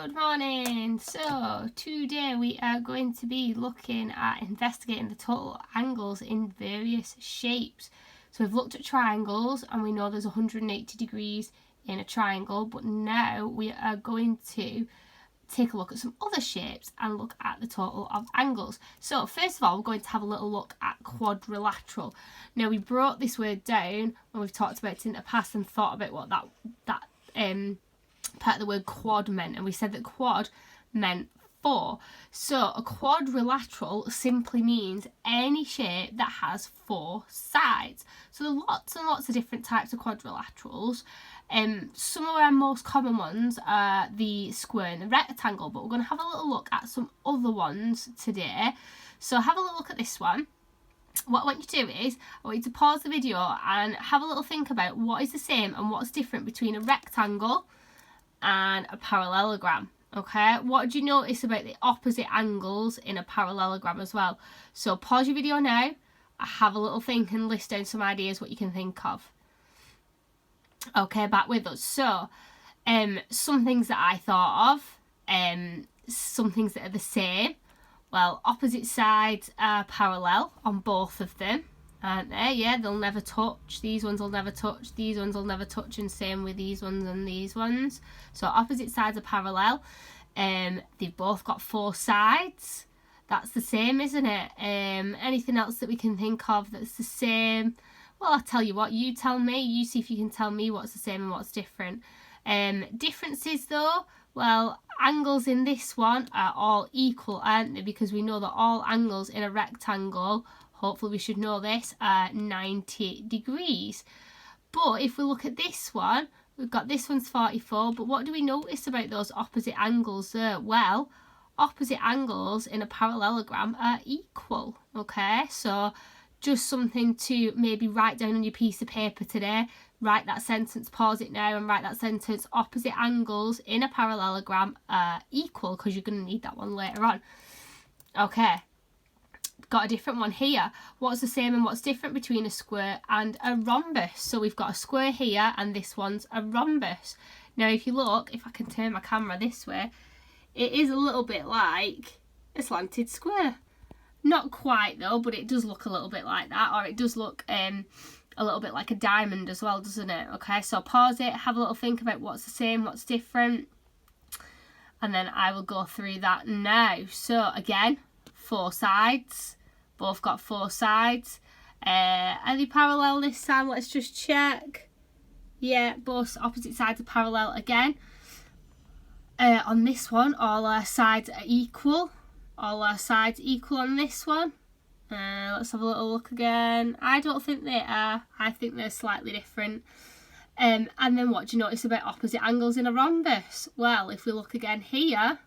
Good morning. So today we are going to be looking at investigating the total angles in various shapes. So we've looked at triangles and we know there's 180 degrees in a triangle, but now we are going to take a look at some other shapes and look at the total of angles. So first of all, we're going to have a little look at quadrilateral. Now we brought this word down when we've talked about it in the past and thought about what that part of the word quad meant, and we said that quad meant four. So a quadrilateral simply means any shape that has four sides. So there are lots and lots of different types of quadrilaterals. Some of our most common ones are the square and the rectangle, but we're going to have a little look at some other ones today. So have a little look at this one. What I want you to do is, I want you to pause the video and have a little think about what is the same and what's different between a rectangle and a parallelogram. Okay, what do you notice about the opposite angles in a parallelogram as well? So pause your video now, have a little think and list down some ideas what you can think of. Okay, back with us. So some things that I thought of, some things that are the same. Well, opposite sides are parallel on both of them, aren't they? Yeah, they'll never touch. These ones will never touch. These ones will never touch, and same with these ones and these ones. So opposite sides are parallel. They've both got four sides. That's the same, isn't it? Anything else that we can think of that's the same? Well, I'll tell you what. You tell me. You see if you can tell me what's the same and what's different. Differences though. Well, angles in this one are all equal, aren't they? Because we know that all angles in a rectangle, hopefully we should know this, are 90 degrees. But if we look at this one, we've got this one's 44, but what do we notice about those opposite angles there? Well, opposite angles in a parallelogram are equal, okay? So just something to maybe write down on your piece of paper today. Write that sentence, pause it now and write that sentence. Opposite angles in a parallelogram are equal, because you're going to need that one later on. Okay, got a different one here. What's the same and what's different between a square and a rhombus? So we've got a square here and this one's a rhombus. Now if you look, if I can turn my camera this way, it is a little bit like a slanted square. Not quite though, but it does look a little bit like that, or it does look a little bit like a diamond as well, doesn't it? Okay, so pause it, have a little think about what's the same, what's different, and then I will go through that now. So again, four sides, both got four sides. Are they parallel this time? Let's just check. Yeah, both opposite sides are parallel again. On this one, all our sides are equal. All our sides equal on this one. Let's have a little look again. I don't think they are. I think they're slightly different. And then what do you notice about opposite angles in a rhombus? Well, if we look again here,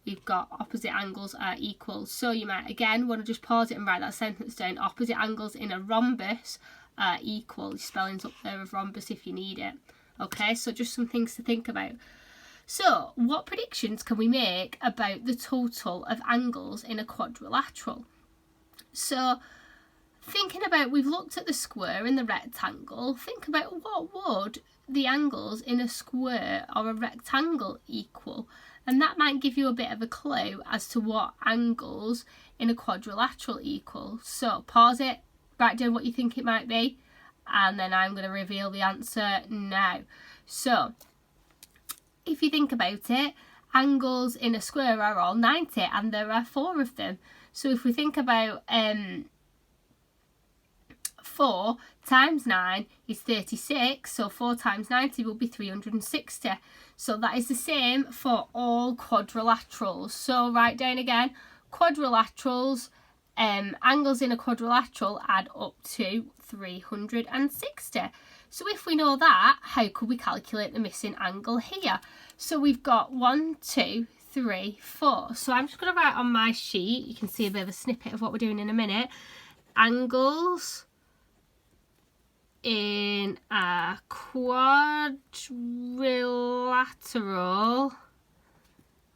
we've got opposite angles are equal. So you might again want to just pause it and write that sentence down. Opposite angles in a rhombus are equal. Your spelling's up there of rhombus if you need it. Okay, so just some things to think about. So what predictions can we make about the total of angles in a quadrilateral? So thinking about, we've looked at the square and the rectangle, think about what would the angles in a square or a rectangle equal, and that might give you a bit of a clue as to what angles in a quadrilateral equal. So pause it, write down what you think it might be, and then I'm going to reveal the answer now. So if you think about it, angles in a square are all 90 and there are four of them. So if we think about 4 times 9 is 36, so 4 times 90 will be 360. So that is the same for all quadrilaterals. So write down again, quadrilaterals, angles in a quadrilateral add up to 360. So if we know that, how could we calculate the missing angle here? So we've got 1, 2, 3, 4. So I'm just going to write on my sheet, you can see a bit of a snippet of what we're doing in a minute. Angles in a quadrilateral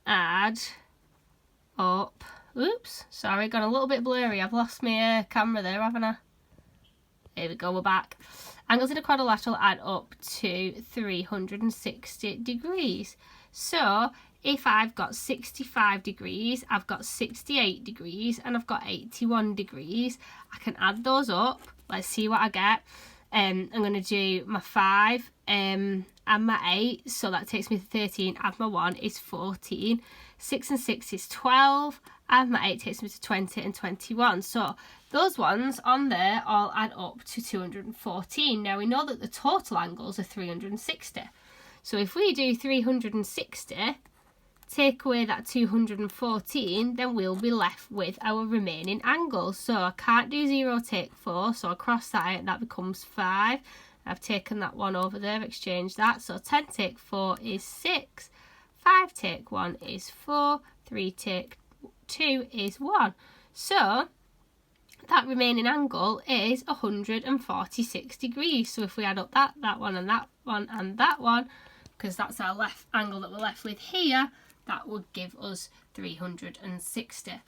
add up. Oops, sorry, gone a little bit blurry. I've lost my camera there, haven't I? Here we go, we're back. Angles in a quadrilateral add up to 360 degrees. So if I've got 65 degrees, I've got 68 degrees, and I've got 81 degrees, I can add those up. Let's see what I get. I'm going to do my 5 and my 8, so that takes me to 13, add my 1 is 14, 6 and 6 is 12, and my 8 takes me to 20 and 21. So those ones on there all add up to 214. Now we know that the total angles are 360. So if we do 360, take away that 214, then we'll be left with our remaining angles. So I can't do 0 take 4, so I cross that out, that becomes 5. I've taken that 1 over there, exchanged that. So 10 take 4 is 6, 5 take 1 is 4, 3 take 2 is 1. So that remaining angle is 146 degrees. So if we add up that one and that one and that one, because that's our left angle that we're left with here, that would give us 360.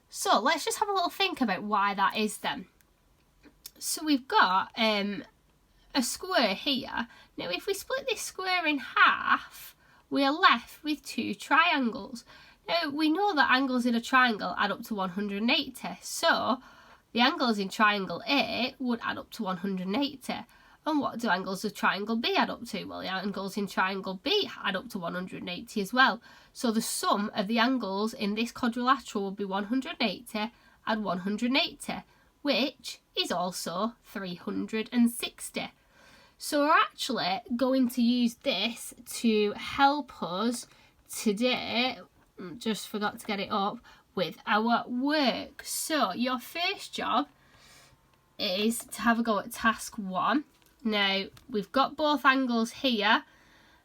So let's just have a little think about why that is then. So we've got a square here. Now if we split this square in half, we are left with 2 triangles. Now we know that angles in a triangle add up to 180, so the angles in triangle A would add up to 180. And what do angles of triangle B add up to? Well, the angles in triangle B add up to 180 as well. So the sum of the angles in this quadrilateral will be 180 and 180, which is also 360. So we're actually going to use this to help us today, just forgot to get it up, with our work. So your first job is to have a go at task 1. Now we've got both angles here,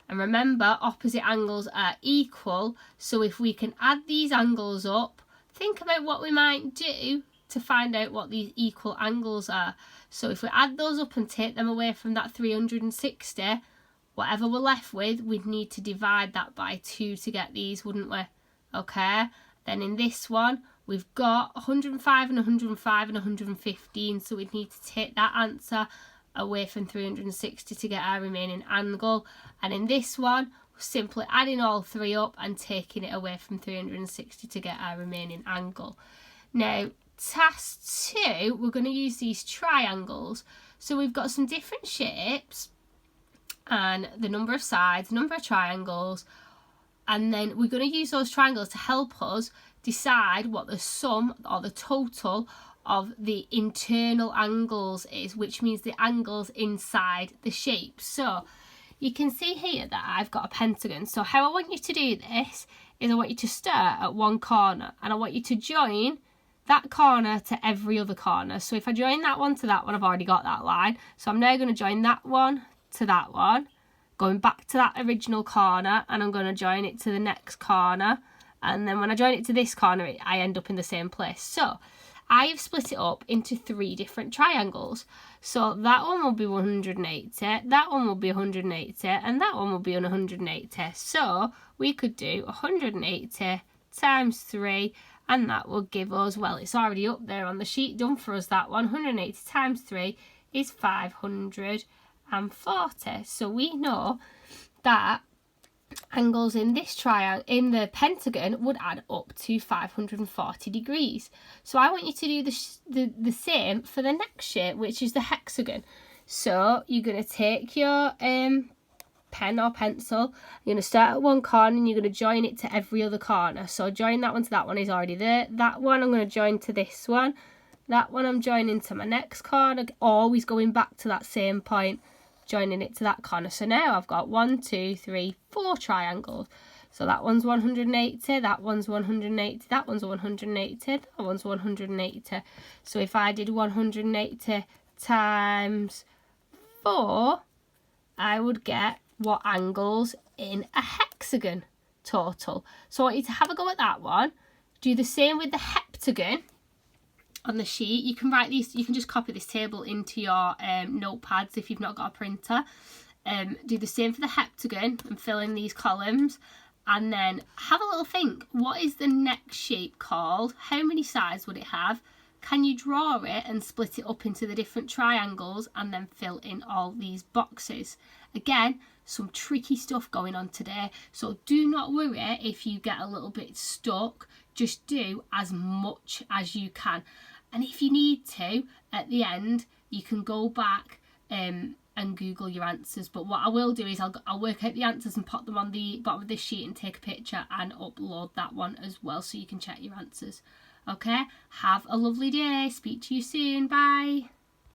and remember opposite angles are equal, so if we can add these angles up, think about what we might do to find out what these equal angles are. So if we add those up and take them away from that 360, whatever we're left with, we'd need to divide that by 2 to get these, wouldn't we? Okay, then in this one we've got 105 and 105 and 115, so we'd need to take that answer away from 360 to get our remaining angle. And in this one, we're simply adding all 3 up and taking it away from 360 to get our remaining angle. Now task 2, we're going to use these triangles. So we've got some different shapes and the number of sides, number of triangles, and then we're going to use those triangles to help us decide what the sum or the total of the internal angles is, which means the angles inside the shape. So you can see here that I've got a pentagon. So how I want you to do this is I want you to start at one corner and I want you to join that corner to every other corner. So if I join that one to that one, I've already got that line. So I'm now going to join that one to that one, going back to that original corner, and I'm going to join it to the next corner. And then when I join it to this corner, I end up in the same place. So I have split it up into 3 different triangles. So that one will be 180, that one will be 180, and that one will be 180. So we could do 180 times 3, and that will give us, well, it's already up there on the sheet done for us, that one. 180 times 3 is 540. So we know that angles in this triangle, in the pentagon, would add up to 540 degrees. So I want you to do the same for the next shape, which is the hexagon. So you're going to take your pen or pencil, you're going to start at one corner and you're going to join it to every other corner. So join that one to that one is already there. That one I'm going to join to this one. That one I'm joining to my next corner, always going back to that same point, joining it to that corner. So now I've got 1, 2, 3, 4 triangles. So that one's 180, that one's 180, that one's 180, that one's 180. So if I did 180 times 4, I would get what angles in a hexagon total. So I want you to have a go at that one. Do the same with the heptagon on the sheet. You can write these, you can just copy this table into your notepads if you've not got a printer. Do the same for the heptagon and fill in these columns, and then have a little think, what is the next shape called? How many sides would it have? Can you draw it and split it up into the different triangles and then fill in all these boxes? Again, some tricky stuff going on today, so do not worry if you get a little bit stuck. Just do as much as you can, and if you need to at the end you can go back and Google your answers. But what I will do is I'll work out the answers and pop them on the bottom of this sheet and take a picture and upload that one as well, so you can check your answers. Okay, have a lovely day. Speak to you soon. Bye.